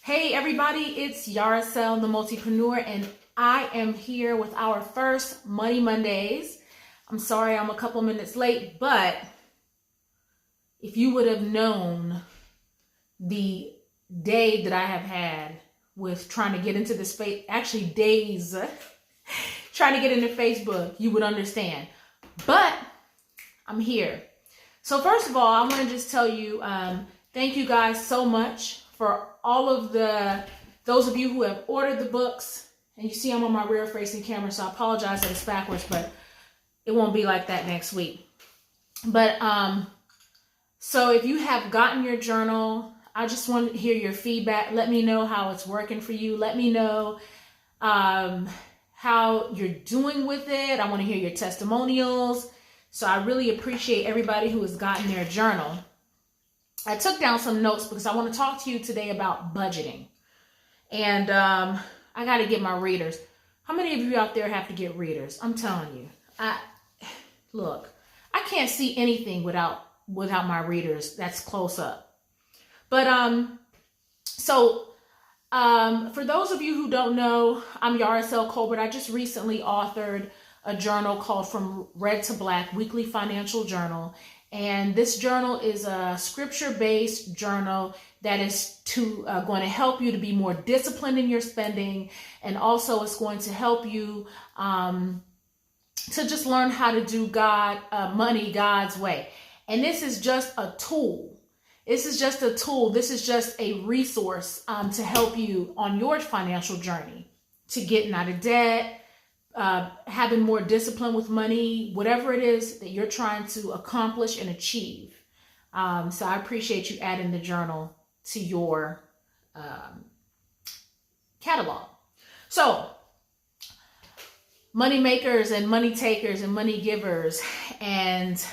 Hey everybody, it's Yaracel, the Multipreneur, and I am here with our first Money Mondays. I'm sorry I'm a couple minutes late, but if you would have known the day that I have had with trying to get into this space, actually days trying to get into Facebook, you would understand. But I'm here. So first of all, I want to just tell you, thank you guys so much for all of those of you who have ordered the books. And you see I'm on my rear facing camera, so I apologize that it's backwards, but it won't be like that next week. But so if you have gotten your journal, I just want to hear your feedback. Let me know how it's working for you. Let me know how you're doing with it. I want to hear your testimonials. So I really appreciate everybody who has gotten their journal. I took down some notes because I want to talk to you today about budgeting. And I got to get my readers. How many of you out there have to get readers? I'm telling you. Look, I can't see anything without my readers that's close up. But for those of you who don't know, I'm Yaracel Colbert. I just recently authored a journal called From Red to Black, Weekly Financial Journal. And this journal is a scripture-based journal that is going to help you to be more disciplined in your spending. And also it's going to help you to just learn how to do money God's way. And this is just a tool. This is just a tool. This is just a resource to help you on your financial journey to getting out of debt, having more discipline with money, whatever it is that you're trying to accomplish and achieve. So I appreciate you adding the journal to your catalog. So money makers and money takers and money givers and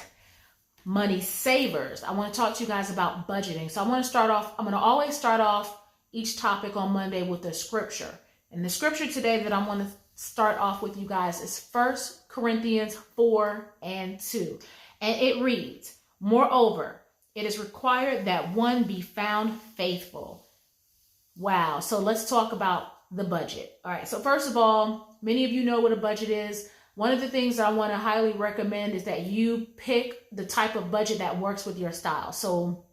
money savers, I want to talk to you guys about budgeting. So I'm going to always start off each topic on Monday with a scripture. And the scripture today that I want to start off with you guys is 1 Corinthians 4:2. And it reads, "Moreover, it is required that one be found faithful." Wow. So let's talk about the budget. All right. So first of all, many of you know what a budget is. One of the things that I want to highly recommend is that you pick the type of budget that works with your style. So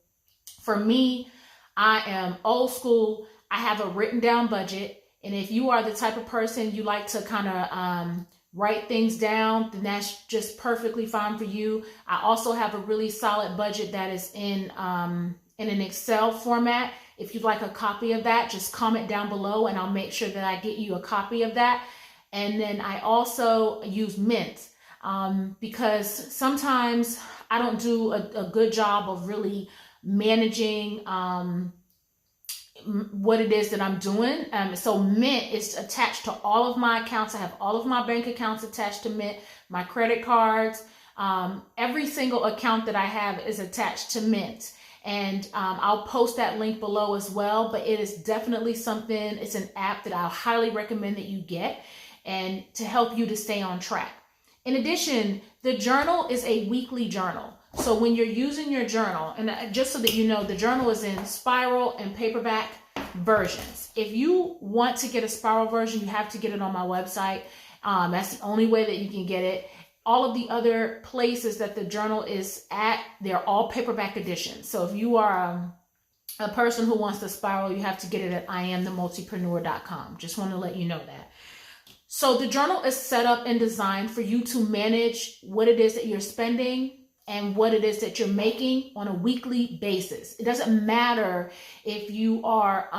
for me, I am old school. I have a written down budget. And if you are the type of person you like to kind of write things down, then that's just perfectly fine for you. I also have a really solid budget that is in an Excel format. If you'd like a copy of that, just comment down below and I'll make sure that I get you a copy of that. And then I also use Mint because sometimes I don't do a good job of really managing what it is that I'm doing. So Mint is attached to all of my accounts. I have all of my bank accounts attached to Mint, my credit cards. Every single account that I have is attached to Mint. And I'll post that link below as well. But it is definitely something, it's an app that I'll highly recommend that you get and to help you to stay on track. In addition, the journal is a weekly journal. So when you're using your journal, and just so that you know, the journal is in spiral and paperback versions. If you want to get a spiral version, you have to get it on my website. That's the only way that you can get it. All of the other places that the journal is at, they're all paperback editions. So if you are a person who wants the spiral, you have to get it at IamTheMultipreneur.com. Just want to let you know that. So the journal is set up and designed for you to manage what it is that you're spending and what it is that you're making on a weekly basis. It doesn't matter if you are,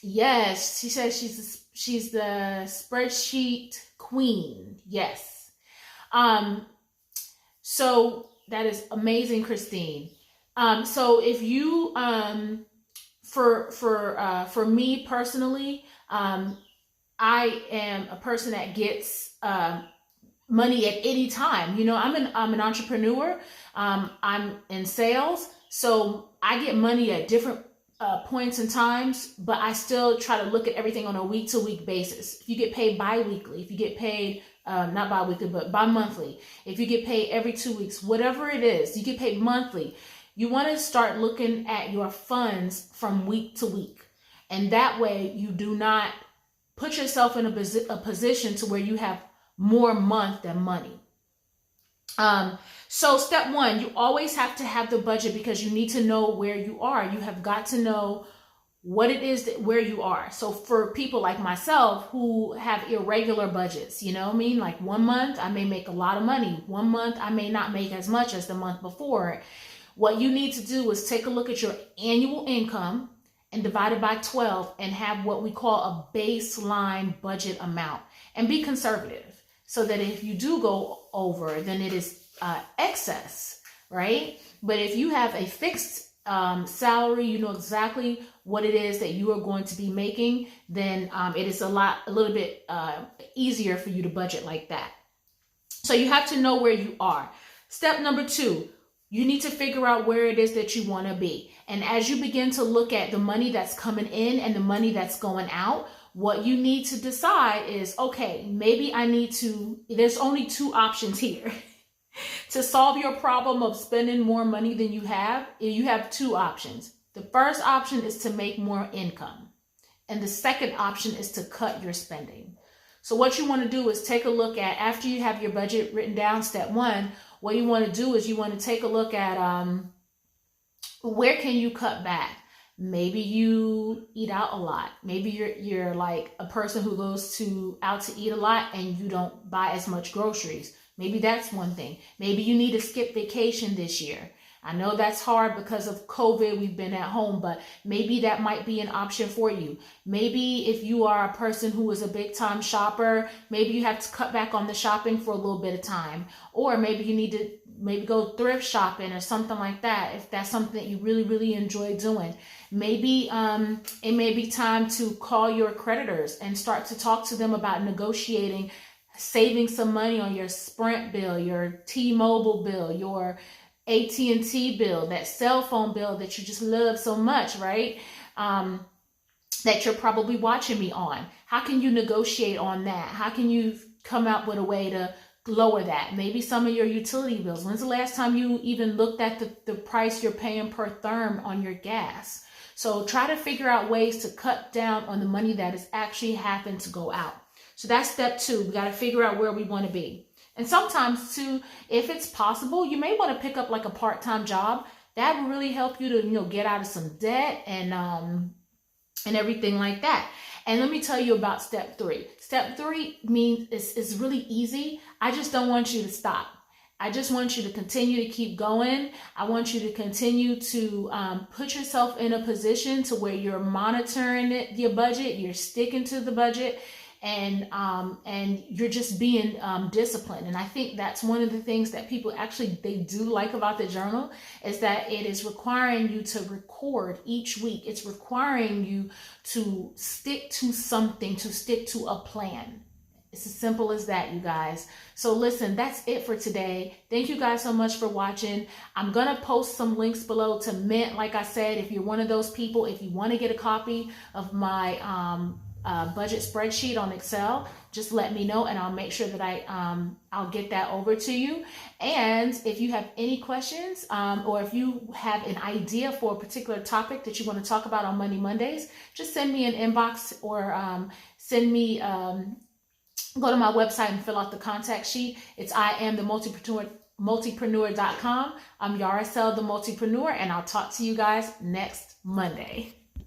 yes, she says she's the spreadsheet queen. Yes. So that is amazing, Christine. So if you, for me personally, I am a person that gets money at any time. You know, I'm an entrepreneur. I'm in sales, so I get money at different points and times, but I still try to look at everything on a week-to-week basis. If you get paid bi-weekly, if you get paid not bi-weekly, but bi-monthly, if you get paid every 2 weeks, whatever it is, you get paid monthly. You want to start looking at your funds from week to week. And that way you do not put yourself in a position to where you have more month than money. So step one, you always have to have the budget because you need to know where you are. You have got to know what it is where you are. So for people like myself who have irregular budgets, you know what I mean? Like 1 month, I may make a lot of money. 1 month, I may not make as much as the month before. What you need to do is take a look at your annual income and divide it by 12 and have what we call a baseline budget amount, and be conservative so that if you do go over, then it is excess, right? But if you have a fixed salary, you know exactly what it is that you are going to be making, then it is a little bit easier for you to budget like that. So you have to know where you are. Step number 2, you need to figure out where it is that you want to be. And as you begin to look at the money that's coming in and the money that's going out, what you need to decide is, okay, maybe I need to, there's only 2 options here. To solve your problem of spending more money than you have 2 options. The first option is to make more income. And the second option is to cut your spending. So what you want to do is take a look at, after you have your budget written down, step 1, what you want to do is you want to take a look at where can you cut back? Maybe you eat out a lot. Maybe you're like a person who goes out to eat a lot and you don't buy as much groceries. Maybe that's one thing. Maybe you need to skip vacation this year. I know that's hard because of COVID. We've been at home, but maybe that might be an option for you. Maybe if you are a person who is a big time shopper, maybe you have to cut back on the shopping for a little bit of time. Or maybe you need to go thrift shopping or something like that, if that's something that you really, really enjoy doing. Maybe it may be time to call your creditors and start to talk to them about negotiating, saving some money on your Sprint bill, your T-Mobile bill, your AT&T bill, that cell phone bill that you just love so much, right? That you're probably watching me on. How can you negotiate on that? How can you come up with a way to lower that? Maybe some of your utility bills. When's the last time you even looked at the price you're paying per therm on your gas? So try to figure out ways to cut down on the money that is actually happened to go out. So that's step 2. We got to figure out where we want to be. And sometimes too, if it's possible, you may want to pick up like a part-time job. That will really help you to, get out of some debt and everything like that. And let me tell you about step 3. Step 3 means it's really easy. I just don't want you to stop. I just want you to continue to keep going. I want you to continue to put yourself in a position to where you're monitoring your budget, you're sticking to the budget, and you're just being disciplined. And I think that's one of the things that people actually, they do like about the journal, is that it is requiring you to record each week. It's requiring you to stick to something, to stick to a plan. It's as simple as that, you guys. So listen, that's it for today. Thank you guys so much for watching. I'm going to post some links below to Mint. Like I said, if you're one of those people, if you want to get a copy of my budget spreadsheet on Excel, just let me know and I'll make sure that I'll get that over to you. And if you have any questions or if you have an idea for a particular topic that you want to talk about on Money Mondays, just send me an inbox or send me go to my website and fill out the contact sheet. It's IamTheMultipreneur.com. I'm Yaracel the Multipreneur, and I'll talk to you guys next Monday.